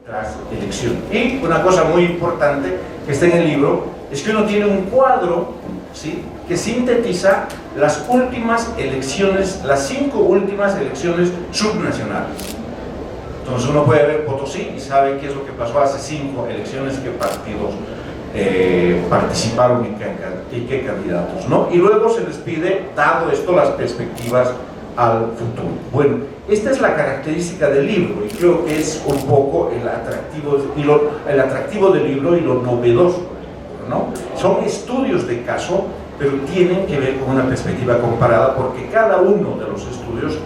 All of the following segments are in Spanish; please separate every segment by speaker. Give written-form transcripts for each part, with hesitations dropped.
Speaker 1: tras elección. Y una cosa muy importante que está en el libro es que uno tiene un cuadro, ¿sí?, que sintetiza las últimas elecciones, las 5 últimas elecciones subnacionales. Entonces uno puede ver Potosí y sabe qué es lo que pasó hace 5 elecciones, qué partidos participaron y qué candidatos, ¿no? Y luego se les pide, dado esto, las perspectivas al futuro. Bueno, esta es la característica del libro y creo que es un poco el atractivo del libro y lo novedoso, ¿no? Son estudios de caso, pero tienen que ver con una perspectiva comparada, porque cada uno de los estudios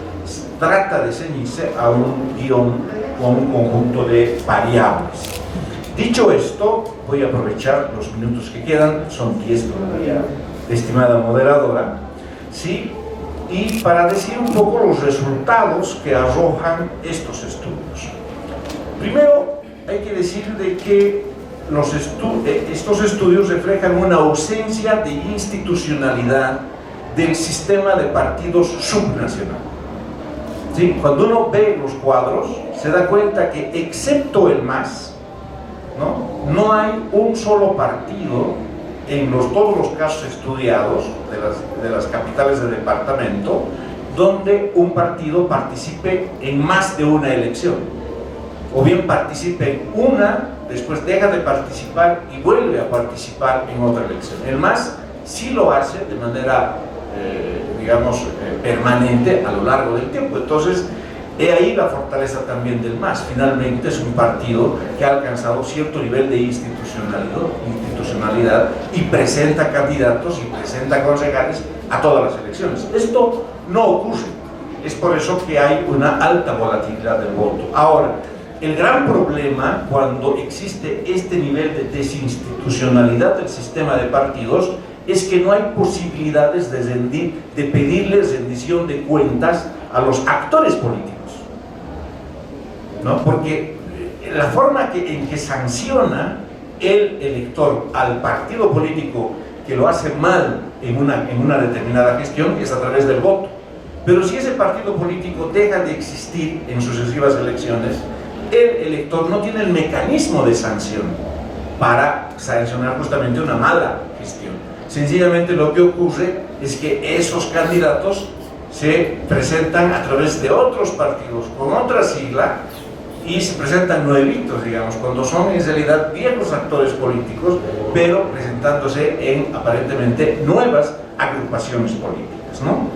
Speaker 1: trata de ceñirse a un guión con un conjunto de variables. Dicho esto, voy a aprovechar los minutos que quedan, son 10 todavía, estimada moderadora, ¿sí?, y para decir un poco los resultados que arrojan estos estudios. Primero, hay que decir de que estos estudios reflejan una ausencia de institucionalidad del sistema de partidos subnacional. ¿Sí? Cuando uno ve los cuadros, se da cuenta que, excepto el MAS, no hay un solo partido en todos los casos estudiados de las capitales de departamento donde un partido participe en más de una elección, o bien participe en una, después deja de participar y vuelve a participar en otra elección. El MAS sí lo hace de manera, permanente a lo largo del tiempo. Entonces, he ahí la fortaleza también del MAS. Finalmente es un partido que ha alcanzado cierto nivel de institucionalidad y presenta candidatos y presenta concejales a todas las elecciones. Esto no ocurre. Es por eso que hay una alta volatilidad del voto. Ahora, el gran problema cuando existe este nivel de desinstitucionalidad del sistema de partidos es que no hay posibilidades de pedirles rendición de cuentas a los actores políticos, ¿no? Porque la forma en que sanciona el elector al partido político que lo hace mal en una determinada gestión es a través del voto. Pero si ese partido político deja de existir en sucesivas elecciones, el elector no tiene el mecanismo de sanción para sancionar justamente una mala gestión. Sencillamente lo que ocurre es que esos candidatos se presentan a través de otros partidos con otra sigla y se presentan nuevitos, digamos, cuando son en realidad viejos actores políticos, pero presentándose en aparentemente nuevas agrupaciones políticas, ¿no?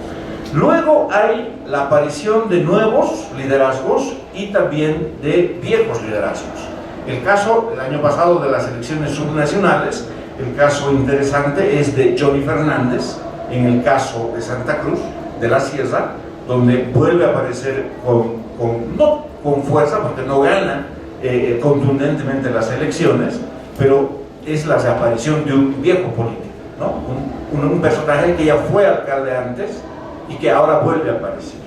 Speaker 1: Luego hay la aparición de nuevos liderazgos y también de viejos liderazgos. El caso, el año pasado, de las elecciones subnacionales, el caso interesante es de Johnny Fernández, en el caso de Santa Cruz de la Sierra, donde vuelve a aparecer no con fuerza, porque no gana contundentemente las elecciones, pero es la reaparición de un viejo político, ¿no? Un personaje que ya fue alcalde antes y que ahora vuelve a aparecer.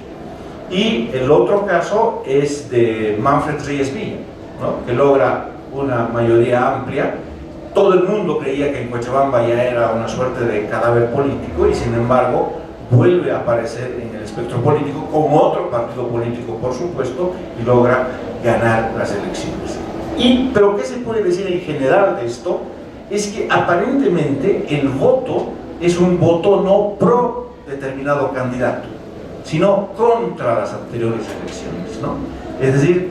Speaker 1: Y el otro caso es de Manfred Reyes Villa, ¿no?, que logra una mayoría amplia. Todo el mundo creía que en Cochabamba ya era una suerte de cadáver político y sin embargo vuelve a aparecer en el espectro político con otro partido político, por supuesto, y logra ganar las elecciones. Pero ¿qué se puede decir en general de esto? Es que aparentemente el voto es un voto no pro determinado candidato, sino contra las anteriores elecciones, ¿no? Es decir,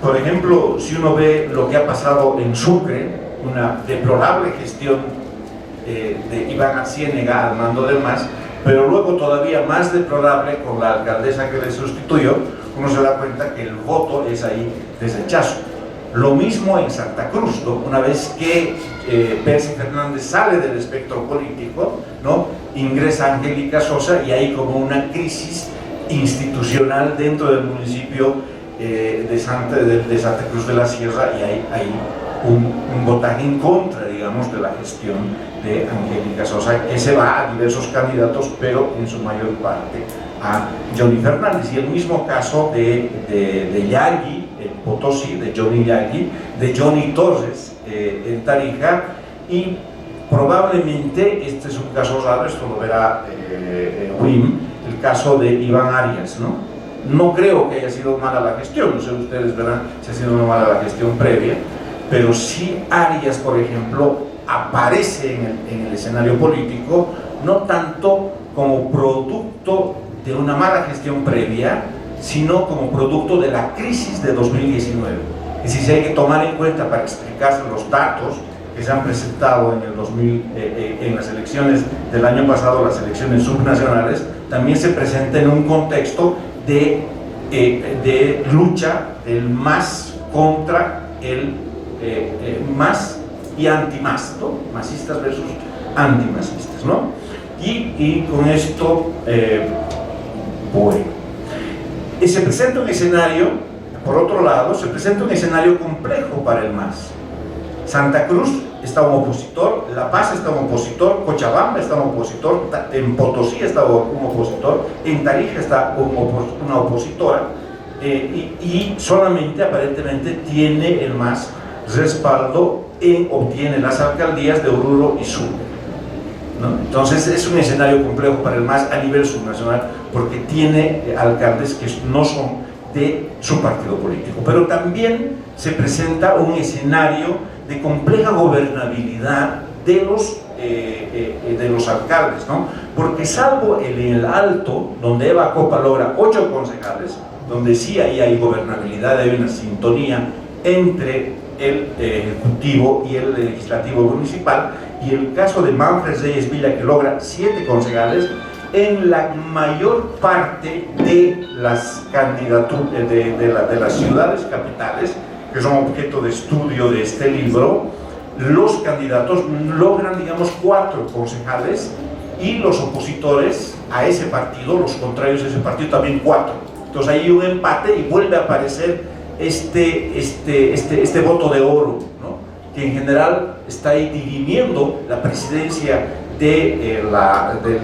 Speaker 1: por ejemplo, si uno ve lo que ha pasado en Sucre, una deplorable gestión de Iván Ciénega al mando del MAS, pero luego todavía más deplorable con la alcaldesa que le sustituyó, uno se da cuenta que el voto es ahí de rechazo. Lo mismo en Santa Cruz, ¿no? Una vez que Percy Fernández sale del espectro político, ¿no?, ingresa Angélica Sosa y hay como una crisis institucional dentro del municipio de Santa Cruz de la Sierra, y hay un votaje en contra, digamos, de la gestión de Angélica Sosa, que se va a diversos candidatos, pero en su mayor parte a Johnny Fernández. Y el mismo caso de Yagui en Potosí, de Johnny Yagui, de Johnny Torres en Tarija, y probablemente, este es un caso raro, esto lo verá Wim, el caso de Iván Arias, ¿no?, No creo que haya sido mala la gestión, no sé, ustedes verán si ha sido una mala la gestión previa, pero sí Arias, por ejemplo, aparece en el escenario político no tanto como producto de una mala gestión previa, sino como producto de la crisis de 2019. Es decir, si hay que tomar en cuenta para explicarse los datos que se han presentado en las elecciones del año pasado, las elecciones subnacionales, también se presenta en un contexto de lucha del MAS contra el MAS y anti-MAS, ¿no? Masistas versus antimasistas, ¿no? Y con esto bueno. Y se presenta un escenario, por otro lado, se presenta un escenario complejo para el MAS. Santa Cruz está un opositor, La Paz está un opositor, Cochabamba está un opositor, en Potosí está un opositor, en Tarija está una opositora, y solamente aparentemente tiene el MAS respaldo obtiene las alcaldías de Oruro y Sucre, ¿no? Entonces es un escenario complejo para el MAS a nivel subnacional porque tiene alcaldes que no son de su partido político, pero también se presenta un escenario de compleja gobernabilidad de los alcaldes, ¿no? Porque salvo en el Alto, donde Eva Copa logra 8 concejales, donde sí ahí hay gobernabilidad, hay una sintonía entre el ejecutivo y el legislativo municipal, y el caso de Manfred Reyes Villa, que logra 7 concejales, en la mayor parte de las candidaturas de las ciudades capitales, que son objeto de estudio de este libro, los candidatos logran, digamos, 4 concejales, y los opositores a ese partido, los contrarios a ese partido, también 4. Entonces hay un empate y vuelve a aparecer este voto de oro, ¿no? Que en general está ahí dirimiendo la presidencia del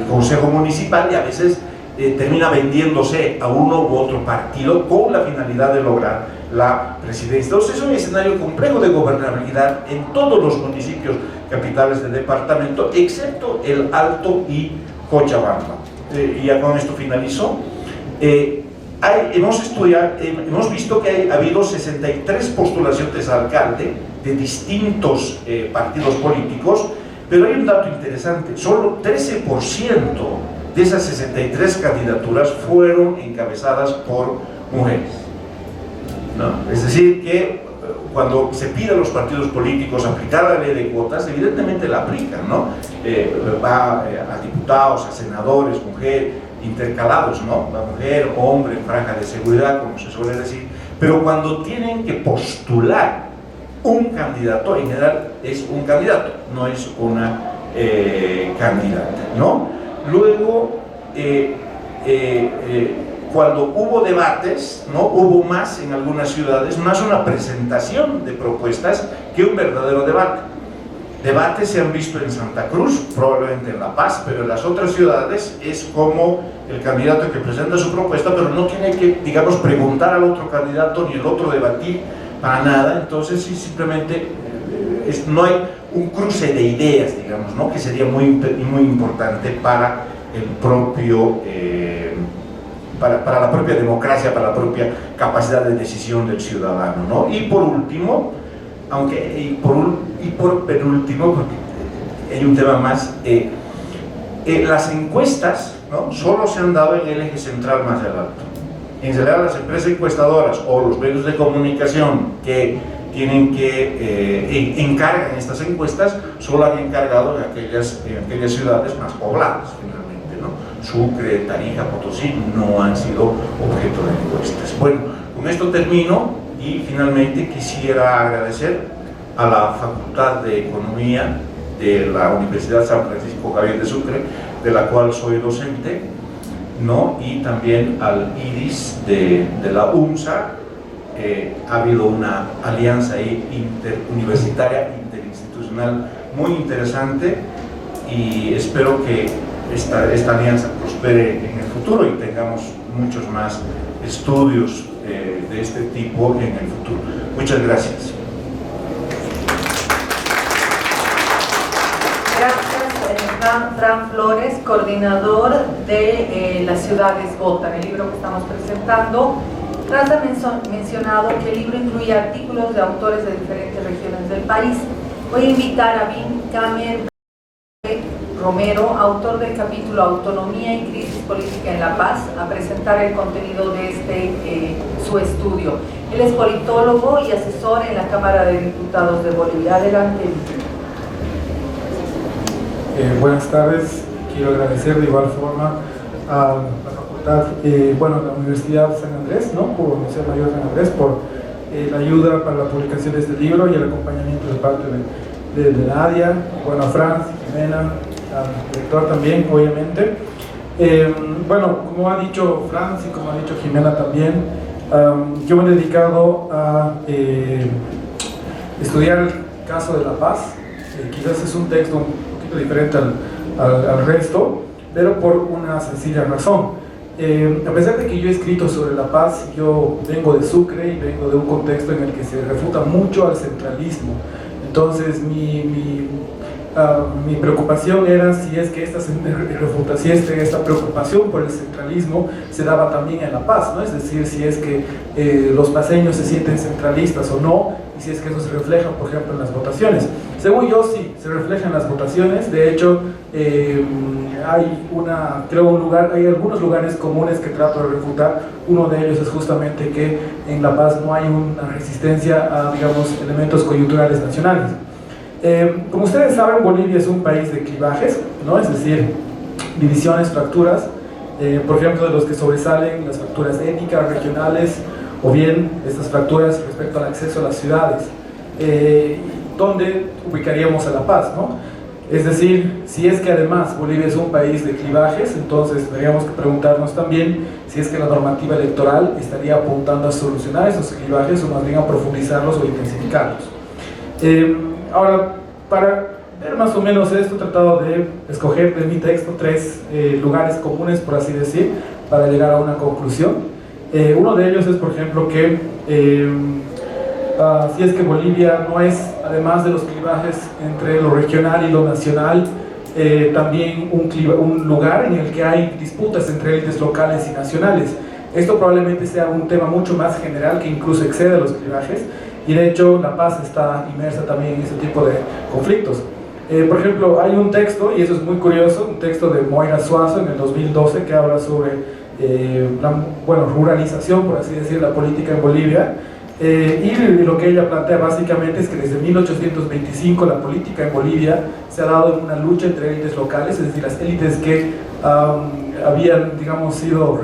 Speaker 1: Consejo Municipal, y a veces termina vendiéndose a uno u otro partido con la finalidad de lograr la presidencia. Entonces es un escenario complejo de gobernabilidad en todos los municipios capitales del departamento, excepto el Alto y Cochabamba. Y ya con esto finalizo. Hemos visto que ha habido 63 postulaciones a alcalde de distintos partidos políticos, pero hay un dato interesante: solo 13% de esas 63 candidaturas fueron encabezadas por mujeres, ¿no? Es decir, que cuando se pide a los partidos políticos aplicar la ley de cuotas, evidentemente la aplican, ¿no? Va a diputados, a senadores, mujer, intercalados, ¿no? La mujer, hombre, en franja de seguridad, como se suele decir, pero cuando tienen que postular un candidato, en general es un candidato, no es una candidata, ¿no? Luego, cuando hubo debates, ¿no? Hubo más en algunas ciudades, más una presentación de propuestas que un verdadero debate. Debates se han visto en Santa Cruz, probablemente en La Paz, pero en las otras ciudades es como el candidato que presenta su propuesta, pero no tiene que, digamos, preguntar al otro candidato ni el otro debatir para nada. Entonces sí, simplemente no hay un cruce de ideas, digamos, ¿no? Que sería muy importante para el propio para la propia democracia, para la propia capacidad de decisión del ciudadano, ¿no? Y por último, por penúltimo, porque hay un tema más, las encuestas, ¿no? Solo se han dado en el eje central más del Alto. En general, las empresas encuestadoras o los medios de comunicación que encargan estas encuestas solo han encargado en aquellas ciudades más pobladas, finalmente, ¿no? Sucre, Tarija, Potosí no han sido objeto de encuestas. Bueno, con esto termino y finalmente quisiera agradecer a la Facultad de Economía de la Universidad San Francisco Javier de Sucre, de la cual soy docente, ¿no? Y también al IRIS de la UNSA. Ha habido una alianza ahí interuniversitaria, interinstitucional muy interesante, y espero que esta alianza prospere en el futuro y tengamos muchos más estudios de este tipo en el futuro. Muchas gracias.
Speaker 2: Gracias. Fran Flores, coordinador de Las Ciudades Votan, el libro que estamos presentando. Tras ha mencionado que el libro incluye artículos de autores de diferentes regiones del país. Voy a invitar a Vin Kamer Romero, autor del capítulo Autonomía y Crisis Política en La Paz, a presentar el contenido de su estudio. Él es politólogo y asesor en la Cámara de Diputados de Bolivia. Adelante.
Speaker 3: Buenas tardes. Quiero agradecer de igual forma a la facultad, a la Universidad San Andrés, por la Universidad Mayor de San Andrés, por la ayuda para la publicación de este libro y el acompañamiento de parte de Nadia, a Franz, Jimena, al director también, obviamente. Como ha dicho Franz y como ha dicho Jimena también, yo me he dedicado a estudiar el caso de La Paz. Quizás es un texto un poquito diferente al resto, pero por una sencilla razón. A pesar de que yo he escrito sobre La Paz, yo vengo de Sucre y vengo de un contexto en el que se refuta mucho al centralismo. Entonces mi preocupación era si es que esta preocupación por el centralismo se daba también en La Paz, ¿no? Es decir, si es que los paceños se sienten centralistas o no, y si es que eso se refleja, por ejemplo, en las votaciones. Según yo, sí, se refleja en las votaciones. De hecho, hay algunos lugares comunes que trato de refutar. Uno de ellos es justamente que en La Paz no hay una resistencia a, elementos coyunturales nacionales. Como ustedes saben, Bolivia es un país de clivajes, ¿no? Es decir, divisiones, fracturas, por ejemplo, de los que sobresalen las fracturas étnicas, regionales, o bien estas fracturas respecto al acceso a las ciudades. ¿Dónde ubicaríamos a La Paz, no? Es decir, si es que además Bolivia es un país de clivajes, entonces tendríamos que preguntarnos también si es que la normativa electoral estaría apuntando a solucionar esos clivajes o más bien a profundizarlos o intensificarlos. Ahora, para ver más o menos esto, he tratado de escoger de mi texto 3 lugares comunes, por así decir, para llegar a una conclusión. Uno de ellos es, por ejemplo, que si es que Bolivia no es, además de los clivajes entre lo regional y lo nacional, también un lugar en el que hay disputas entre élites locales y nacionales. Esto probablemente sea un tema mucho más general que incluso excede los clivajes, y de hecho La Paz está inmersa también en ese tipo de conflictos. Por ejemplo, hay un texto, y eso es muy curioso, un texto de Moira Suazo en el 2012 que habla sobre ruralización, por así decir, la política en Bolivia. Y lo que ella plantea básicamente es que desde 1825 la política en Bolivia se ha dado en una lucha entre élites locales, es decir, las élites que habían, sido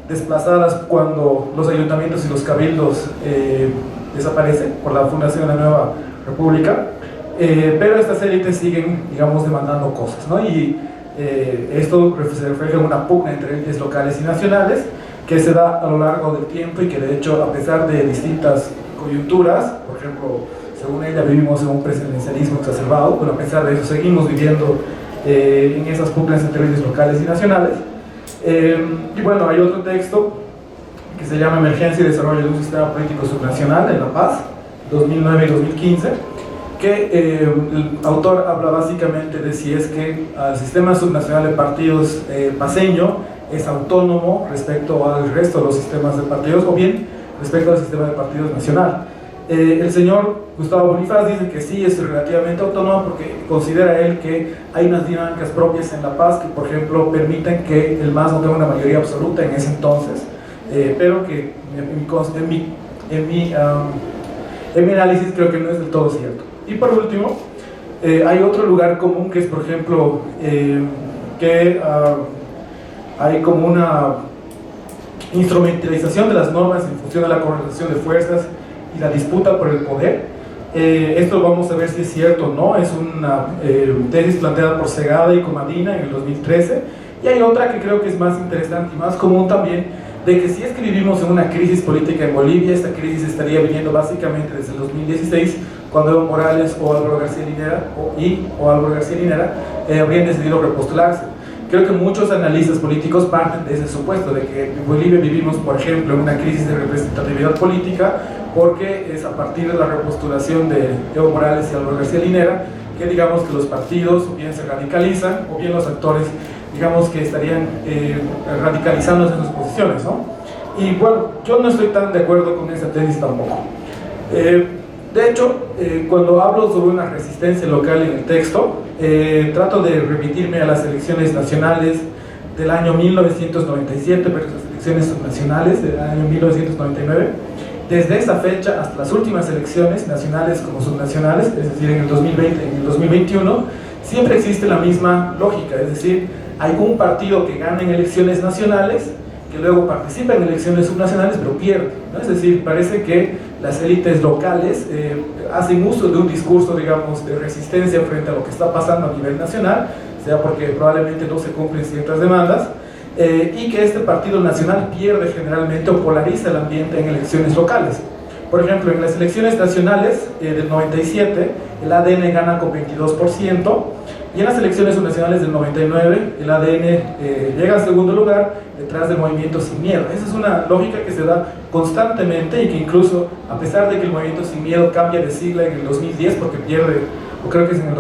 Speaker 3: desplazadas cuando los ayuntamientos y los cabildos desaparecen por la fundación de la nueva república, pero estas élites siguen, demandando cosas, ¿no? Y esto se refleja en una pugna entre élites locales y nacionales que se da a lo largo del tiempo y que de hecho, a pesar de distintas coyunturas, por ejemplo, según ella vivimos en un presidencialismo exacerbado, pero a pesar de eso seguimos viviendo en esas pugnas entre élites locales y nacionales. Hay otro texto que se llama Emergencia y Desarrollo de un Sistema Político Subnacional en La Paz, 2009 y 2015, que el autor habla básicamente de si es que el sistema subnacional de partidos paceño es autónomo respecto al resto de los sistemas de partidos, o bien respecto al sistema de partidos nacional. El señor Gustavo Bonifaz dice que sí, es relativamente autónomo porque considera él que hay unas dinámicas propias en La Paz que, por ejemplo, permiten que el MAS no tenga una mayoría absoluta en ese entonces, pero que en mi análisis creo que no es del todo cierto. Y por último, hay otro lugar común que es, por ejemplo, que hay como una instrumentalización de las normas en función de la correlación de fuerzas y la disputa por el poder. Esto vamos a ver si es cierto o no. Es una tesis planteada por Segada y Comadina en el 2013, y hay otra que creo que es más interesante y más común también, de que si es que vivimos en una crisis política en Bolivia, esta crisis estaría viniendo básicamente desde el 2016, cuando Evo Morales o Álvaro García Linera habrían decidido repostularse. Creo que muchos analistas políticos parten de ese supuesto, de que en Bolivia vivimos, por ejemplo, en una crisis de representatividad política, porque es a partir de la repostulación de Evo Morales y Álvaro García Linera que digamos que los partidos o bien se radicalizan o bien los actores digamos que estarían radicalizándose en sus posiciones, ¿no? Y bueno, yo no estoy tan de acuerdo con esa tesis tampoco. De hecho, cuando hablo sobre una resistencia local en el texto, trato de remitirme a las elecciones nacionales del año 1997, pero las elecciones subnacionales del año 1999. Desde esa fecha hasta las últimas elecciones nacionales como subnacionales, es decir, en el 2020 y en el 2021, siempre existe la misma lógica, es decir, hay un partido que gana en elecciones nacionales, que luego participa en elecciones subnacionales, pero pierde, ¿no? Es decir, parece que las élites locales hacen uso de un discurso, digamos, de resistencia frente a lo que está pasando a nivel nacional, sea porque probablemente no se cumplen ciertas demandas, y que este partido nacional pierde generalmente o polariza el ambiente en elecciones locales. Por ejemplo, en las elecciones nacionales del 97, el ADN gana con 22%, y en las elecciones subnacionales del 99, el ADN llega al segundo lugar detrás del Movimiento Sin Miedo. Esa es una lógica que se da constantemente y que incluso, a pesar de que el Movimiento Sin Miedo cambia de sigla en el 2010 porque pierde, o creo que es en el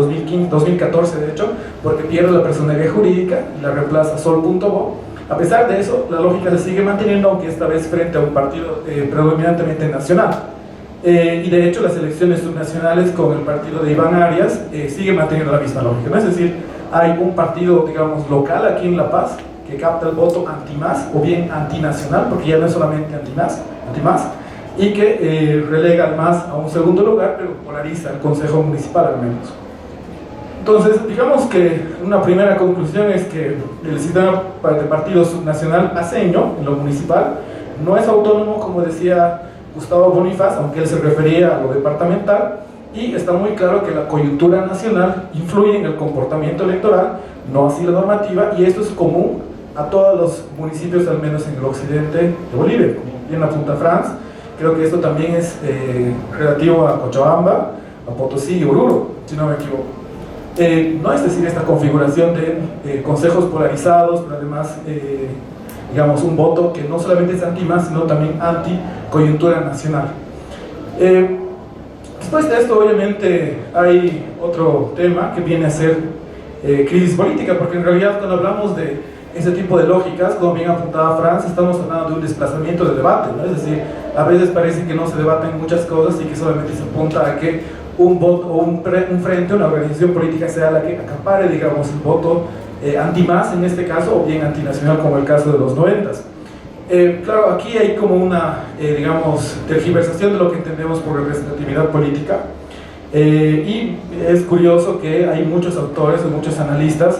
Speaker 3: 2014 de hecho, porque pierde la personería jurídica y la reemplaza Sol.bo, a pesar de eso, la lógica se sigue manteniendo, aunque esta vez frente a un partido predominantemente nacional. Y de hecho las elecciones subnacionales con el partido de Iván Arias siguen manteniendo la misma lógica, ¿no? Es decir, hay un partido, digamos, local aquí en La Paz que capta el voto anti-MAS o bien antinacional, porque ya no es solamente anti-MAS, y que relega al MAS a un segundo lugar, pero polariza el Consejo Municipal al menos. Entonces, digamos que una primera conclusión es que el sistema de partido subnacional paceño, en lo municipal, no es autónomo, como decía Gustavo Bonifaz, aunque él se refería a lo departamental, y está muy claro que la coyuntura nacional influye en el comportamiento electoral, no así la normativa, y esto es común a todos los municipios, al menos en el occidente de Bolivia, como bien la Punta Franz. Creo que esto también es relativo a Cochabamba, a Potosí y Oruro, si no me equivoco. No es decir, esta configuración de consejos polarizados, pero además digamos un voto que no solamente es anti-MAS, sino también anti-coyuntura nacional. Después de esto, obviamente, hay otro tema que viene a ser crisis política, porque en realidad cuando hablamos de ese tipo de lógicas, como bien apuntaba Franz, estamos hablando de un desplazamiento de debate, ¿no? Es decir, a veces parece que no se debaten muchas cosas y que solamente se apunta a que un voto o un frente, una organización política sea la que acapare, digamos, el voto anti-MAS en este caso, o bien antinacional como el caso de los 90s. Claro, aquí hay como una, digamos, tergiversación de lo que entendemos por representatividad política, y es curioso que hay muchos autores o muchos analistas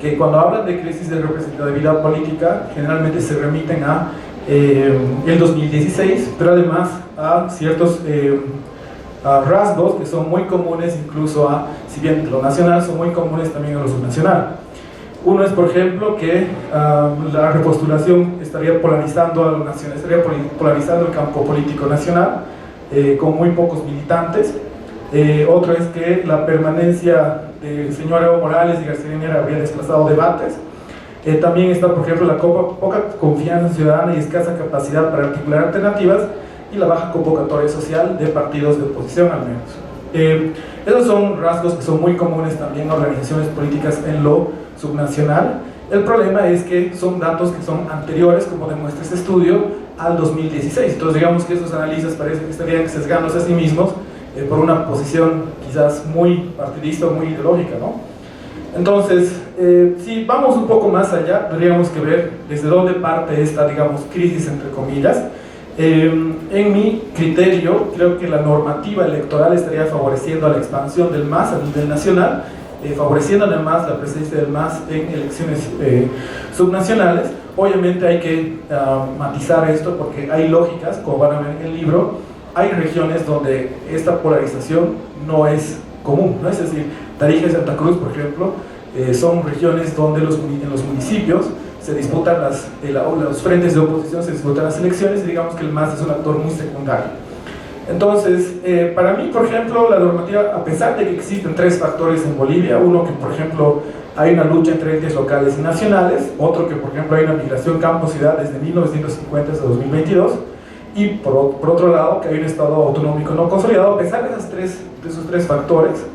Speaker 3: que cuando hablan de crisis de representatividad política generalmente se remiten a el 2016, pero además a ciertos rasgos que son muy comunes incluso a, si bien lo nacional, son muy comunes también a lo subnacional. Uno es, por ejemplo, que la repostulación estaría polarizando a lo nacional, estaría polarizando el campo político nacional con muy pocos militantes. Otro es que la permanencia del señor Evo Morales y García Linera habría desplazado debates. También está, por ejemplo, la poca confianza ciudadana y escasa capacidad para articular alternativas, y la baja convocatoria social de partidos de oposición al menos. Esos son rasgos que son muy comunes también a organizaciones políticas en lo subnacional. El problema es que son datos que son anteriores, como demuestra este estudio, al 2016. Entonces digamos que esos analistas parece que estarían sesgándose a sí mismos por una posición quizás muy partidista o muy ideológica, ¿no? Entonces, si vamos un poco más allá, tendríamos que ver desde dónde parte esta, digamos, crisis entre comillas. En mi criterio, creo que la normativa electoral estaría favoreciendo a la expansión del MAS a nivel nacional, favoreciendo además la presencia del MAS en elecciones subnacionales. Obviamente hay que matizar esto porque hay lógicas, como van a ver en el libro, hay regiones donde esta polarización no es común, ¿no? Es decir, Tarija y Santa Cruz, por ejemplo, son regiones donde en los municipios se disputan los frentes de oposición, se disputan las elecciones, y digamos que el MAS es un actor muy secundario. Entonces, para mí, por ejemplo, la normativa, a pesar de que existen tres factores en Bolivia, uno que, por ejemplo, hay una lucha entre entes locales y nacionales, otro que, por ejemplo, hay una migración campo-ciudad desde 1950 hasta 2022, y por otro lado, que hay un Estado autonómico no consolidado. A pesar de esos tres factores,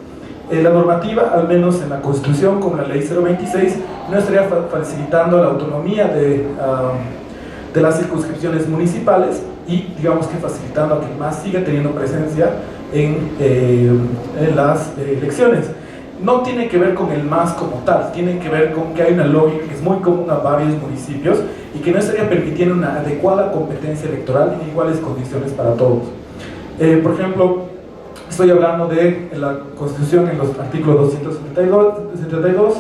Speaker 3: La normativa, al menos en la Constitución, como la Ley 026, no estaría facilitando la autonomía de las circunscripciones municipales y, digamos que facilitando a que el MAS siga teniendo presencia en las elecciones. No tiene que ver con el MAS como tal, tiene que ver con que hay una lógica que es muy común a varios municipios y que no estaría permitiendo una adecuada competencia electoral en iguales condiciones para todos. Por ejemplo, estoy hablando de la Constitución en los artículos 272,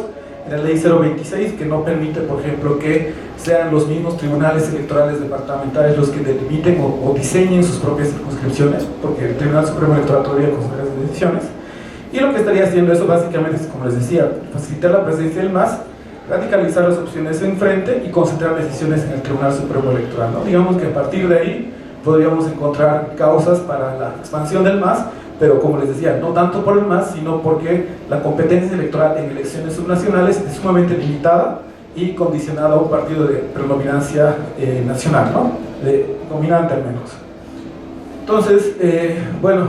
Speaker 3: en la Ley 026, que no permite, por ejemplo, que sean los mismos tribunales electorales departamentales los que delimiten o diseñen sus propias circunscripciones, porque el Tribunal Supremo Electoral todavía considera esas decisiones. Y lo que estaría haciendo eso básicamente es, como les decía, facilitar la presencia del MAS, radicalizar las opciones enfrente y concentrar decisiones en el Tribunal Supremo Electoral, ¿no? Digamos que a partir de ahí podríamos encontrar causas para la expansión del MAS, pero como les decía, no tanto por el MAS, sino porque la competencia electoral en elecciones subnacionales es sumamente limitada y condicionada a un partido de predominancia nacional, ¿no? Dominante al menos. Entonces, bueno,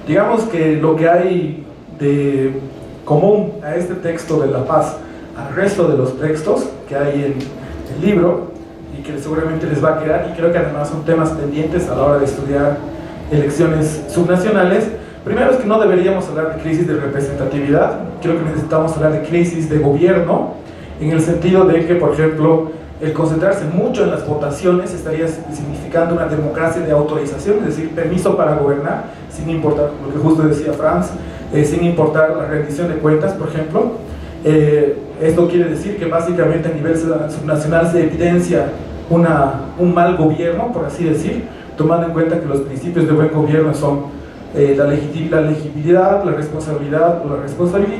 Speaker 3: digamos que lo que hay de común a este texto de La Paz al resto de los textos que hay en el libro y que seguramente les va a quedar, y creo que además son temas pendientes a la hora de estudiar elecciones subnacionales. Primero es que no deberíamos hablar de crisis de representatividad, creo que necesitamos hablar de crisis de gobierno, en el sentido de que, por ejemplo, el concentrarse mucho en las votaciones estaría significando una democracia de autorización, es decir, permiso para gobernar, sin importar, lo que justo decía Franz, sin importar la rendición de cuentas, por ejemplo. Esto quiere decir que básicamente a nivel subnacional se evidencia un mal gobierno, por así decir, tomando en cuenta que los principios de buen gobierno son la legibilidad, la responsabilidad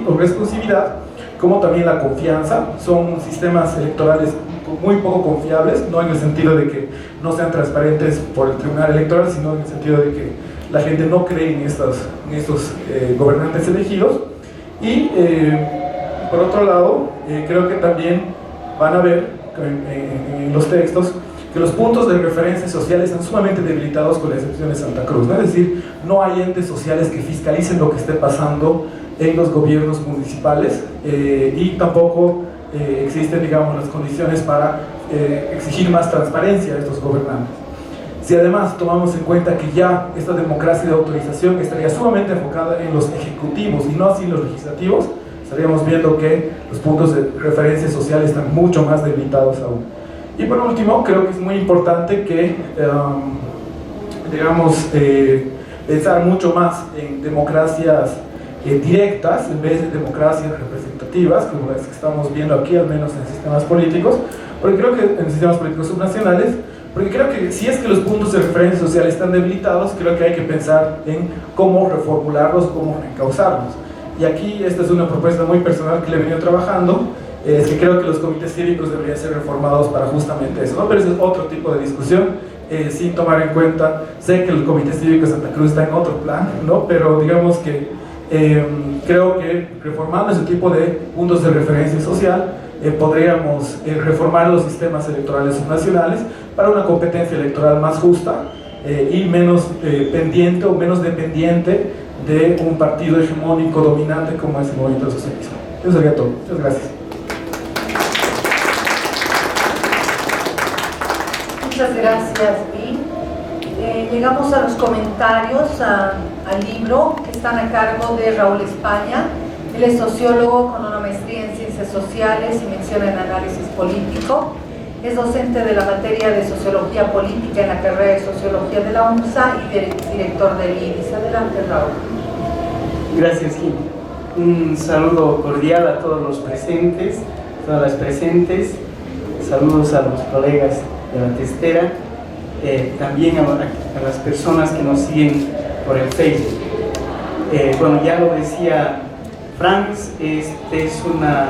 Speaker 3: o responsividad, como también la confianza. Son sistemas electorales muy poco confiables, no en el sentido de que no sean transparentes por el Tribunal Electoral, sino en el sentido de que la gente no cree en estos gobernantes elegidos. Y por otro lado, creo que también van a ver en los textos que los puntos de referencia sociales están sumamente debilitados, con la excepción de Santa Cruz, ¿no? Es decir, no hay entes sociales que fiscalicen lo que esté pasando en los gobiernos municipales, y tampoco existen, digamos, las condiciones para exigir más transparencia a estos gobernantes. Si además tomamos en cuenta que ya esta democracia de autorización estaría sumamente enfocada en los ejecutivos y no así en los legislativos, estaríamos viendo que los puntos de referencia social están mucho más debilitados aún. Y por último, creo que es muy importante que, digamos, pensar mucho más en democracias directas en vez de democracias representativas, como las que estamos viendo aquí, al menos en sistemas políticos, porque creo que en sistemas políticos subnacionales, porque creo que si es que los puntos de referencia social están debilitados, creo que hay que pensar en cómo reformularlos, cómo reencauzarlos. Y aquí esta es una propuesta muy personal que le he venido trabajando, es que creo que los comités cívicos deberían ser reformados para justamente eso, ¿no? Pero ese es otro tipo de discusión, sin tomar en cuenta, sé que el comité cívico de Santa Cruz está en otro plan, ¿no? Pero digamos que creo que reformando ese tipo de puntos de referencia social podríamos reformar los sistemas electorales subnacionales para una competencia electoral más justa y menos pendiente o menos dependiente de un partido hegemónico dominante como es el movimiento socialista. Eso sería todo. Muchas gracias.
Speaker 2: Muchas gracias, Vi. Llegamos a los comentarios al libro, que están a cargo de Raúl España. Él es sociólogo con una maestría en ciencias sociales y mención en análisis político. Es docente de la materia de sociología política en la carrera de sociología de la UNSA y director del IDIS. Adelante, Raúl.
Speaker 4: Gracias, Kim. Un saludo cordial a todos los presentes, todas las presentes. Saludos a los colegas de la testera, también a las personas que nos siguen por el Facebook. Bueno, ya lo decía Franz, es una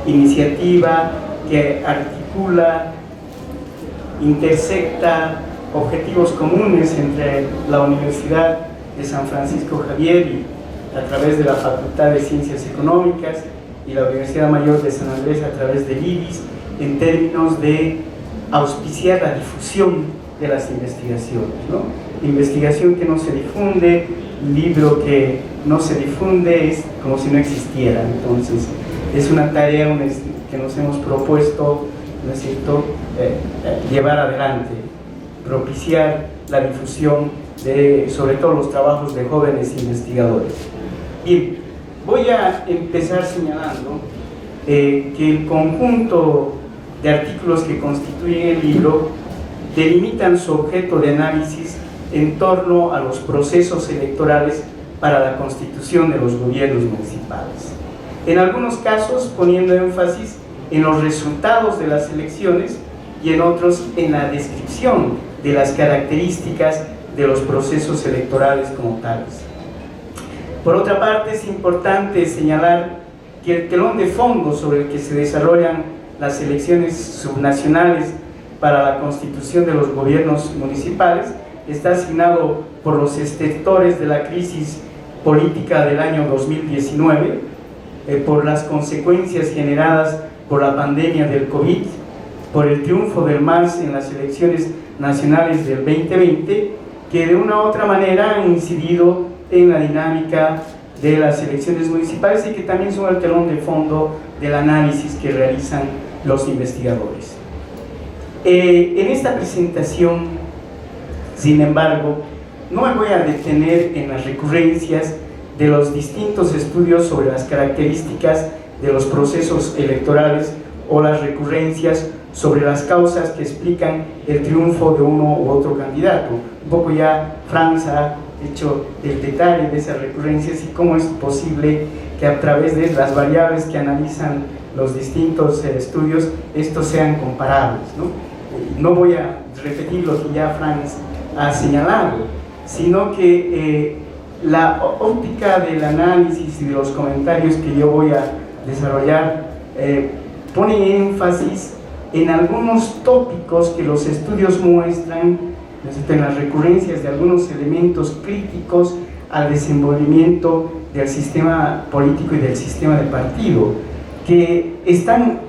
Speaker 4: iniciativa que articula, intersecta objetivos comunes entre la Universidad de San Francisco Javier y a través de la Facultad de Ciencias Económicas y la Universidad Mayor de San Andrés a través del IDIS, en términos de auspiciar la difusión de las investigaciones, ¿no? investigación que no se difunde, libro que no se difunde, es como si no existiera. Entonces, es una tarea que nos hemos propuesto, ¿no es cierto?, llevar adelante, propiciar la difusión de, sobre todo, los trabajos de jóvenes investigadores. Bien, voy a empezar señalando que el conjunto de artículos que constituyen el libro delimitan su objeto de análisis en torno a los procesos electorales para la constitución de los gobiernos municipales. En algunos casos poniendo énfasis en los resultados de las elecciones y en otros en la descripción de las características de los procesos electorales como tales. Por otra parte, es importante señalar que el telón de fondo sobre el que se desarrollan las elecciones subnacionales para la constitución de los gobiernos municipales está asignado por los estertores de la crisis política del año 2019, por las consecuencias generadas por la pandemia del COVID, por el triunfo del MAS en las elecciones nacionales del 2020, que de una u otra manera han incidido en la dinámica de las elecciones municipales y que también son el telón de fondo del análisis que realizan los investigadores. En esta presentación, sin embargo, no me voy a detener en las recurrencias de los distintos estudios sobre las características de los procesos electorales o las recurrencias sobre las causas que explican el triunfo de uno u otro candidato. Un poco ya Franz ha hecho el detalle de esas recurrencias y cómo es posible que a través de las variables que analizan los distintos estudios estos sean comparables, ¿no? No voy a repetir lo que ya Franz ha señalado, sino que la óptica del análisis y de los comentarios que yo voy a desarrollar pone énfasis en algunos tópicos que los estudios muestran, en las recurrencias de algunos elementos críticos al desenvolvimiento del sistema político y del sistema de partido, que están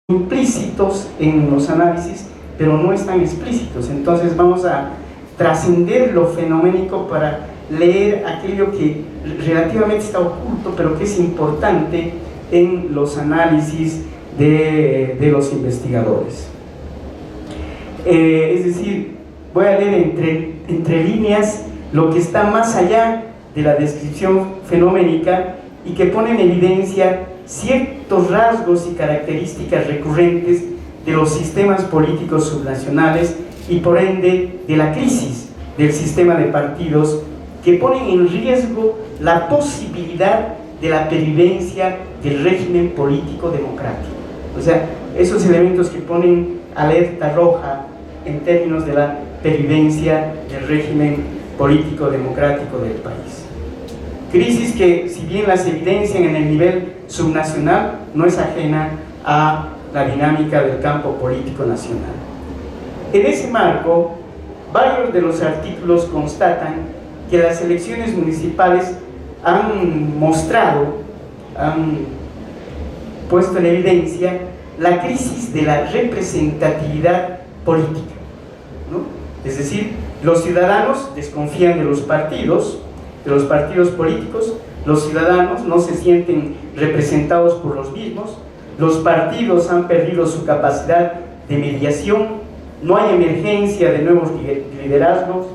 Speaker 4: implícitos en los análisis, pero no están explícitos. Entonces vamos a trascender lo fenoménico para leer aquello que relativamente está oculto, pero que es importante en los análisis de los investigadores. Es decir, voy a leer entre líneas lo que está más allá de la descripción fenoménica y que pone en evidencia ciertos rasgos y características recurrentes de los sistemas políticos subnacionales y por ende de la crisis del sistema de partidos, que ponen en riesgo la posibilidad de la pervivencia del régimen político democrático. O sea, esos elementos que ponen alerta roja en términos de la pervivencia del régimen político democrático del país. Crisis que, si bien las evidencian en el nivel subnacional, no es ajena a la dinámica del campo político nacional. En ese marco, varios de los artículos constatan que las elecciones municipales han mostrado, han puesto en evidencia la crisis de la representatividad política, ¿no? Es decir, los ciudadanos desconfían de los partidos políticos, los ciudadanos no se sienten representados por los mismos, los partidos han perdido su capacidad de mediación, no hay emergencia de nuevos liderazgos,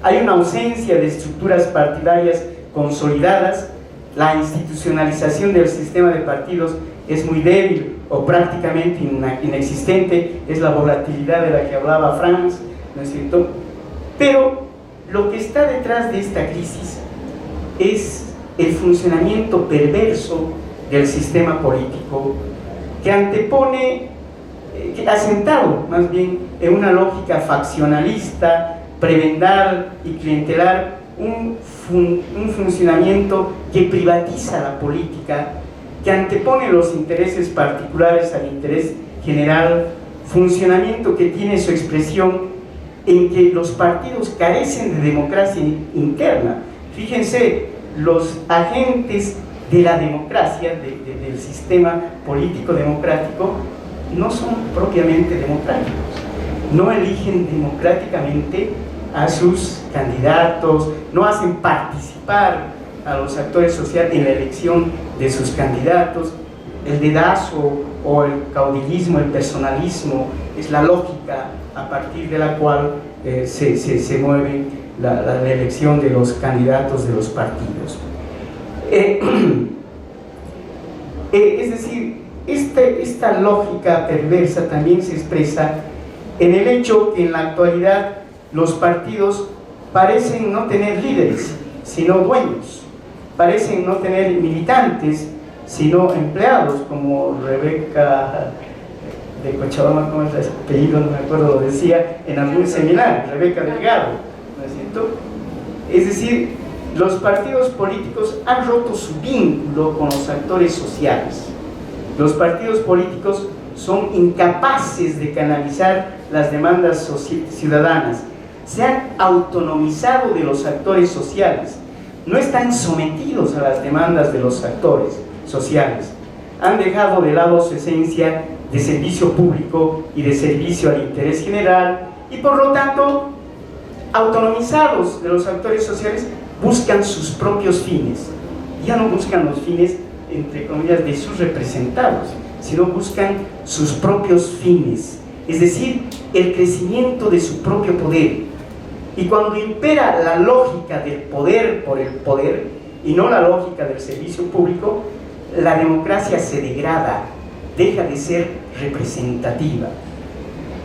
Speaker 4: hay una ausencia de estructuras partidarias consolidadas, la institucionalización del sistema de partidos es muy débil o prácticamente inexistente, es la volatilidad de la que hablaba Franz, ¿no es cierto? Pero lo que está detrás de esta crisis es el funcionamiento perverso del sistema político que antepone, que ha asentado más bien en una lógica faccionalista, prebendal y clientelar, un funcionamiento que privatiza la política, que antepone los intereses particulares al interés general, funcionamiento que tiene su expresión en que los partidos carecen de democracia interna. Fíjense, los agentes de la democracia, del sistema político democrático, no son propiamente democráticos, no eligen democráticamente a sus candidatos, no hacen participar a los actores sociales en la elección de sus candidatos. El dedazo o el caudillismo, el personalismo, es la lógica a partir de la cual se mueve la elección de los candidatos de los partidos. Es decir, esta lógica perversa también se expresa en el hecho que en la actualidad los partidos parecen no tener líderes, sino dueños, parecen no tener militantes, sino empleados, como Rebeca de Cochabamba, ¿cómo es el apellido? No me acuerdo, lo decía en algún seminario, Rebeca Delgado, ¿no es cierto? Es decir, los partidos políticos han roto su vínculo con los actores sociales. Los partidos políticos son incapaces de canalizar las demandas ciudadanas, se han autonomizado de los actores sociales, no están sometidos a las demandas de los actores sociales, han dejado de lado su esencia de servicio público y de servicio al interés general, y por lo tanto, autonomizados de los actores sociales, buscan sus propios fines. Ya no buscan los fines, entre comillas, de sus representados, sino buscan sus propios fines, es decir, el crecimiento de su propio poder. Y cuando impera la lógica del poder por el poder y no la lógica del servicio público, la democracia se degrada, deja de ser representativa.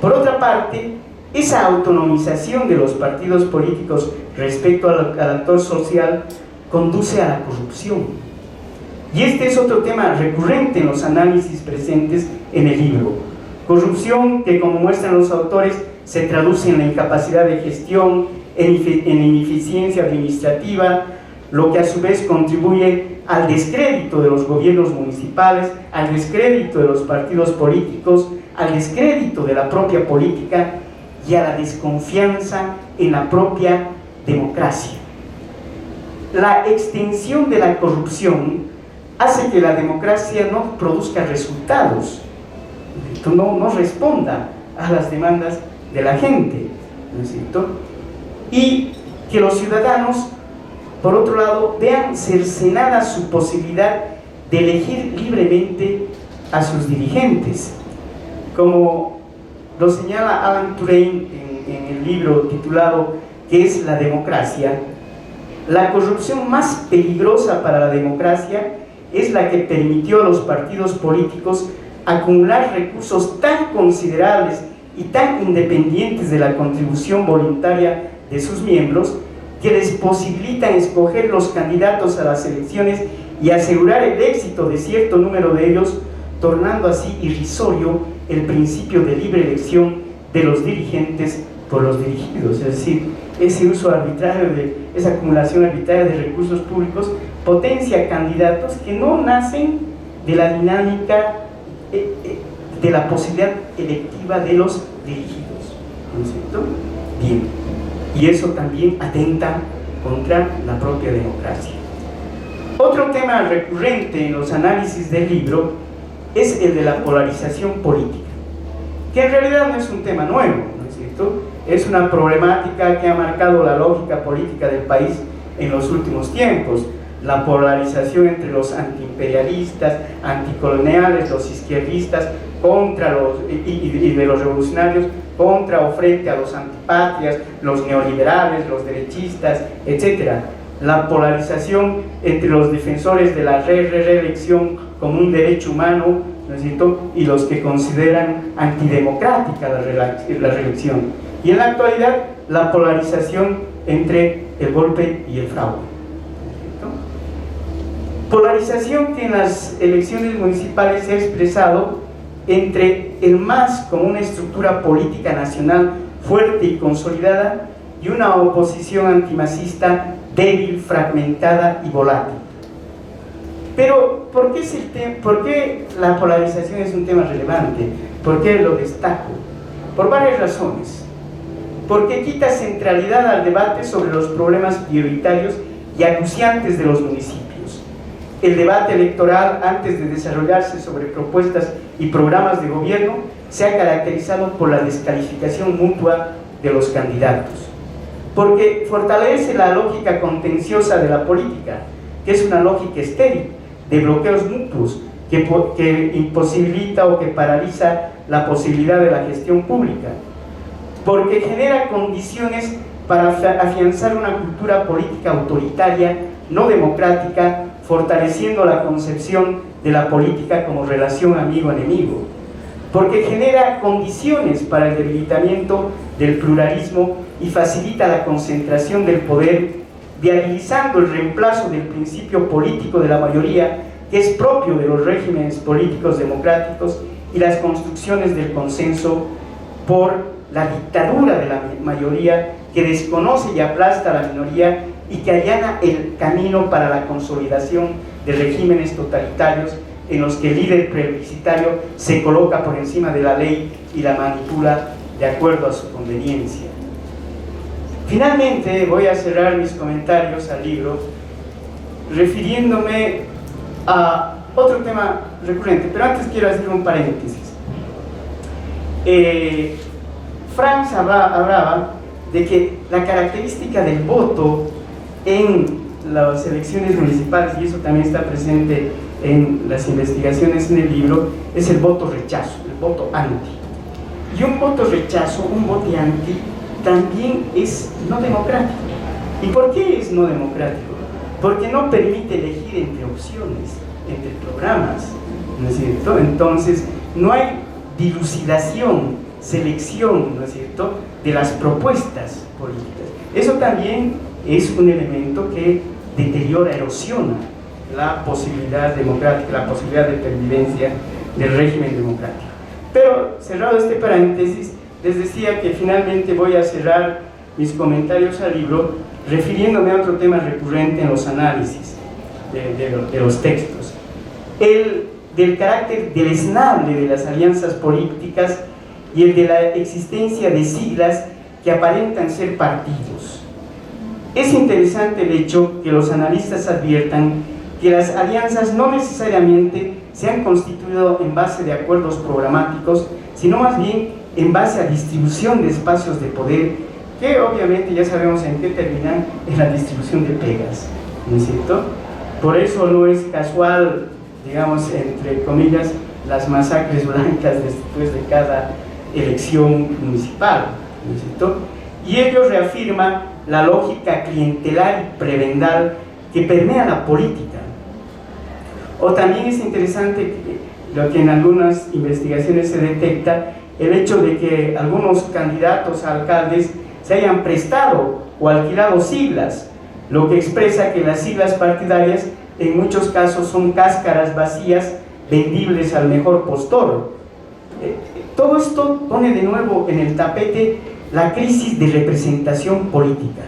Speaker 4: Por otra parte, esa autonomización de los partidos políticos respecto al actor social conduce a la corrupción. Y este es otro tema recurrente en los análisis presentes en el libro. Corrupción que, como muestran los autores, se traduce en la incapacidad de gestión, en ineficiencia administrativa, lo que a su vez contribuye al descrédito de los gobiernos municipales, al descrédito de los partidos políticos, al descrédito de la propia política y a la desconfianza en la propia democracia. La extensión de la corrupción hace que la democracia no produzca resultados, no responda a las demandas de la gente, ¿no es cierto? Y que los ciudadanos, por otro lado, vean cercenada su posibilidad de elegir libremente a sus dirigentes. Como lo señala Alan Turing en el libro titulado ¿Qué es la democracia?, la corrupción más peligrosa para la democracia es la que permitió a los partidos políticos acumular recursos tan considerables y tan independientes de la contribución voluntaria de sus miembros, que les posibilitan escoger los candidatos a las elecciones y asegurar el éxito de cierto número de ellos, tornando así irrisorio el principio de libre elección de los dirigentes por los dirigidos. Es decir, ese uso arbitrario, esa acumulación arbitraria de recursos públicos potencia candidatos que no nacen de la dinámica de la posibilidad electiva de los dirigidos, ¿no es cierto? Bien, y eso también atenta contra la propia democracia. Otro tema recurrente en los análisis del libro es el de la polarización política, que en realidad no es un tema nuevo, ¿no es cierto? Es una problemática que ha marcado la lógica política del país en los últimos tiempos. La polarización entre los antiimperialistas, anticoloniales, los izquierdistas contra y de los revolucionarios contra o frente a los antipatrias, los neoliberales, los derechistas, etc. La polarización entre los defensores de la reelección como un derecho humano, ¿no es cierto?, y los que consideran antidemocrática la reelección. Y en la actualidad, la polarización entre el golpe y el fraude. Polarización que en las elecciones municipales se ha expresado entre el MAS como una estructura política nacional fuerte y consolidada y una oposición antimacista débil, fragmentada y volátil. Pero, ¿por qué la polarización es un tema relevante? ¿Por qué lo destaco? Por varias razones. Porque quita centralidad al debate sobre los problemas prioritarios y acuciantes de los municipios. El debate electoral, antes de desarrollarse sobre propuestas y programas de gobierno, se ha caracterizado por la descalificación mutua de los candidatos. porque fortalece la lógica contenciosa de la política, que es una lógica estéril, de bloqueos mutuos, que imposibilita o que paraliza la posibilidad de la gestión pública, porque genera condiciones para afianzar una cultura política autoritaria, no democrática, fortaleciendo la concepción de la política como relación amigo-enemigo, porque genera condiciones para el debilitamiento del pluralismo y facilita la concentración del poder, viabilizando el reemplazo del principio político de la mayoría, que es propio de los regímenes políticos democráticos, y las construcciones del consenso por la dictadura de la mayoría, que desconoce y aplasta a la minoría y que allana el camino para la consolidación de regímenes totalitarios en los que el líder plebiscitario se coloca por encima de la ley y la manipula de acuerdo a su conveniencia. Finalmente voy a cerrar mis comentarios al libro refiriéndome a otro tema recurrente, pero antes quiero hacer un paréntesis. Franz hablaba de que la característica del voto en las elecciones municipales, y eso también está presente en las investigaciones en el libro, es el voto rechazo, el voto anti. Y un voto rechazo, un voto anti, también es no democrático. ¿Y por qué es no democrático? Porque no permite elegir entre opciones, entre programas, ¿no es cierto? Entonces, no hay dilucidación, selección, ¿no es cierto?, de las propuestas políticas. Eso también es un elemento que deteriora, erosiona la posibilidad democrática, la posibilidad de pervivencia del régimen democrático. Pero, cerrado este paréntesis, les decía que finalmente voy a cerrar mis comentarios al libro refiriéndome a otro tema recurrente en los análisis de los textos, el del carácter deleznable de las alianzas políticas y el de la existencia de siglas que aparentan ser partidos. Es interesante el hecho que los analistas adviertan que las alianzas no necesariamente se han constituido en base de acuerdos programáticos, sino más bien en base a distribución de espacios de poder, que obviamente ya sabemos en qué terminan, en la distribución de pegas, ¿no es cierto? Por eso no es casual, digamos, entre comillas, las masacres blancas después de cada elección municipal, ¿no es cierto? Y ello reafirma la lógica clientelar y prebendal que permea la política. O también es interesante lo que en algunas investigaciones se detecta, el hecho de que algunos candidatos a alcaldes se hayan prestado o alquilado siglas, lo que expresa que las siglas partidarias en muchos casos son cáscaras vacías vendibles al mejor postor. Todo esto pone de nuevo en el tapete la crisis de representación política.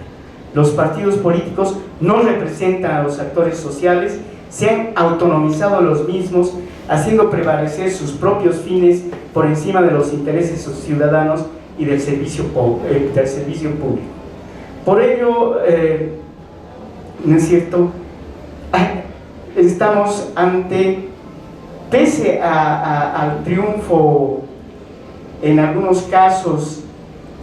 Speaker 4: Los partidos políticos no representan a los actores sociales, se han autonomizado los mismos, haciendo prevalecer sus propios fines por encima de los intereses de los ciudadanos y del servicio público. Por ello, ¿no es cierto?, estamos ante, pese al triunfo en algunos casos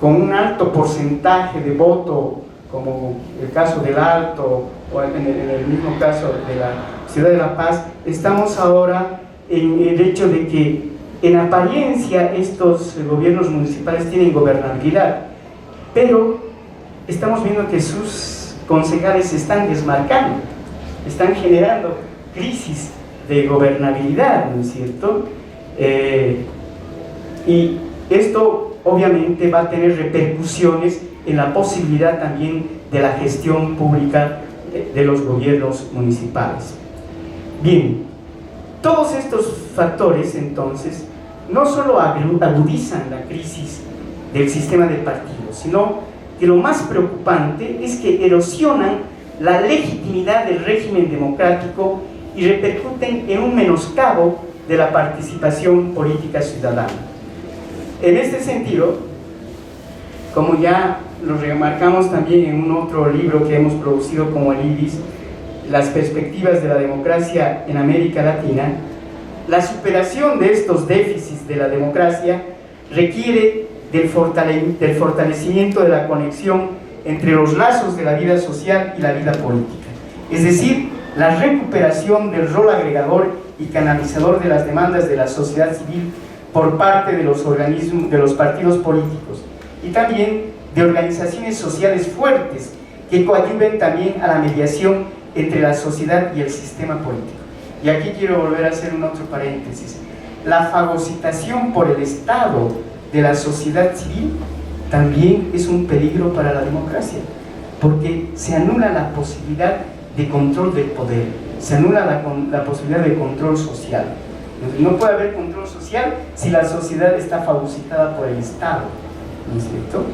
Speaker 4: con un alto porcentaje de voto, como el caso del Alto o en el mismo caso de la ciudad de La Paz, estamos ahora en el hecho de que en apariencia estos gobiernos municipales tienen gobernabilidad, pero estamos viendo que sus concejales se están desmarcando, están generando crisis de gobernabilidad, ¿no es cierto? Y esto obviamente va a tener repercusiones en la posibilidad también de la gestión pública de los gobiernos municipales. Bien, todos estos factores entonces no solo agudizan la crisis del sistema de partidos, sino que lo más preocupante es que erosionan la legitimidad del régimen democrático y repercuten en un menoscabo de la participación política ciudadana. En este sentido, como ya lo remarcamos también en un otro libro que hemos producido como el IDIS, Las perspectivas de la democracia en América Latina, la superación de estos déficits de la democracia requiere del fortalecimiento de la conexión entre los lazos de la vida social y la vida política, es decir, la recuperación del rol agregador y canalizador de las demandas de la sociedad civil por parte de los organismos, de los partidos políticos, y también de organizaciones sociales fuertes que coadyuven también a la mediación entre la sociedad y el sistema político. Y aquí quiero volver a hacer un otro paréntesis. La fagocitación por el Estado de la sociedad civil también es un peligro para la democracia, porque se anula la posibilidad de control del poder, se anula la posibilidad de control social. No puede haber control social si la sociedad está fagocitada por el Estado, ¿no es cierto?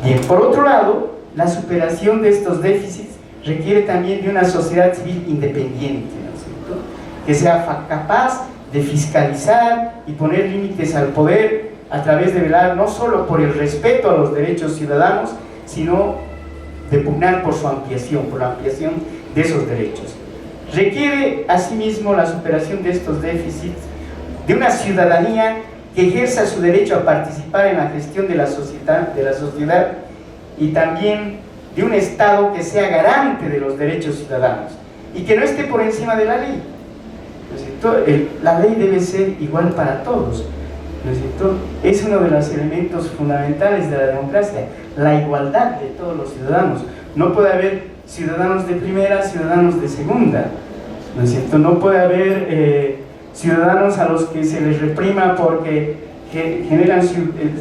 Speaker 4: Bien, por otro lado, la superación de estos déficits requiere también de una sociedad civil independiente, ¿no es cierto?, que sea capaz de fiscalizar y poner límites al poder a través de velar no solo por el respeto a los derechos ciudadanos, sino de pugnar por su ampliación, por la ampliación de esos derechos. Requiere asimismo la superación de estos déficits de una ciudadanía que ejerza su derecho a participar en la gestión de la sociedad y también de un Estado que sea garante de los derechos ciudadanos y que no esté por encima de la ley, ¿no es cierto? La ley debe ser igual para todos, ¿no es cierto? Es uno de los elementos fundamentales de la democracia, la igualdad de todos los ciudadanos. No puede haber ciudadanos de primera, ciudadanos de segunda, ¿no es cierto? No puede haber ciudadanos a los que se les reprima porque generan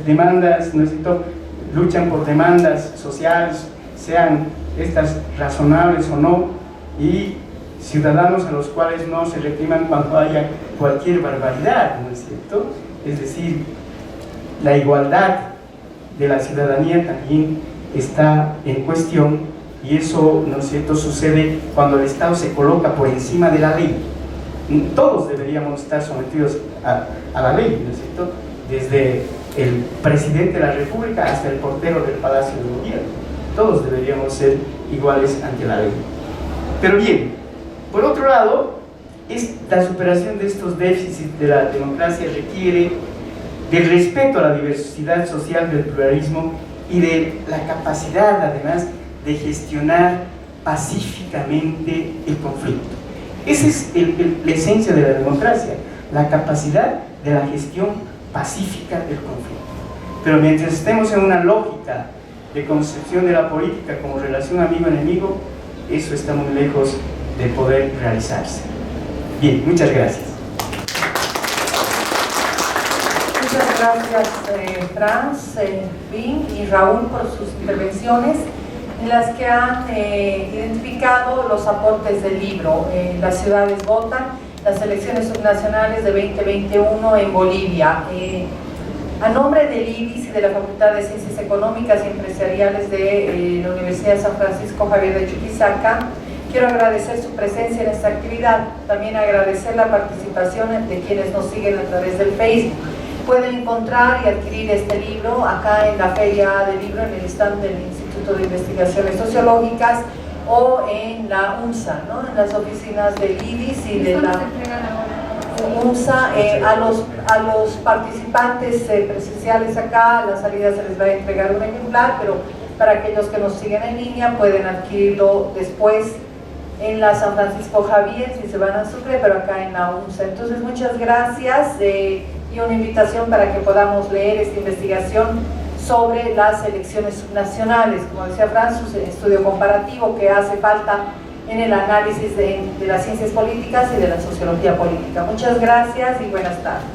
Speaker 4: demandas, ¿no es cierto?, luchan por demandas sociales, sean estas razonables o no, y ciudadanos a los cuales no se repriman cuando haya cualquier barbaridad, ¿no es cierto? Es decir, la igualdad de la ciudadanía también está en cuestión, y eso, ¿no es cierto?, sucede cuando el Estado se coloca por encima de la ley. Todos deberíamos estar sometidos a la ley, ¿no es cierto?, desde el presidente de la República hasta el portero del Palacio de Gobierno. Todos deberíamos ser iguales ante la ley. Pero bien, por otro lado, la superación de estos déficits de la democracia requiere del respeto a la diversidad social, del pluralismo y de la capacidad, además, de gestionar pacíficamente el conflicto. Esa es la esencia de la democracia, la capacidad de la gestión pacífica del conflicto. Pero mientras estemos en una lógica de concepción de la política como relación amigo-enemigo, eso está muy lejos de poder realizarse. Bien, muchas gracias.
Speaker 2: Muchas gracias Franz, Vin y Raúl por sus intervenciones, en las que han identificado los aportes del libro Las ciudades votan, las elecciones subnacionales de 2021 en Bolivia. A nombre del IBIS y de la Facultad de Ciencias Económicas y Empresariales de la Universidad de San Francisco Javier de Chuquisaca, quiero agradecer su presencia en esta actividad. También agradecer la participación de quienes nos siguen a través del Facebook. Pueden encontrar y adquirir este libro acá en la Feria del Libro, en el stand del Instituto de Investigaciones Sociológicas, o en la UNSA, ¿no?, en las oficinas del IBIS y de la UNSA. A los participantes presenciales acá, a la salida se les va a entregar un ejemplar, pero para aquellos que nos siguen en línea pueden adquirirlo después en la San Francisco Javier si se van a Sucre, pero acá en la UNSA. Entonces, muchas gracias y una invitación para que podamos leer esta investigación sobre las elecciones subnacionales. Como decía Franz, un estudio comparativo que hace falta en el análisis de las ciencias políticas y de la sociología política. Muchas gracias y buenas tardes.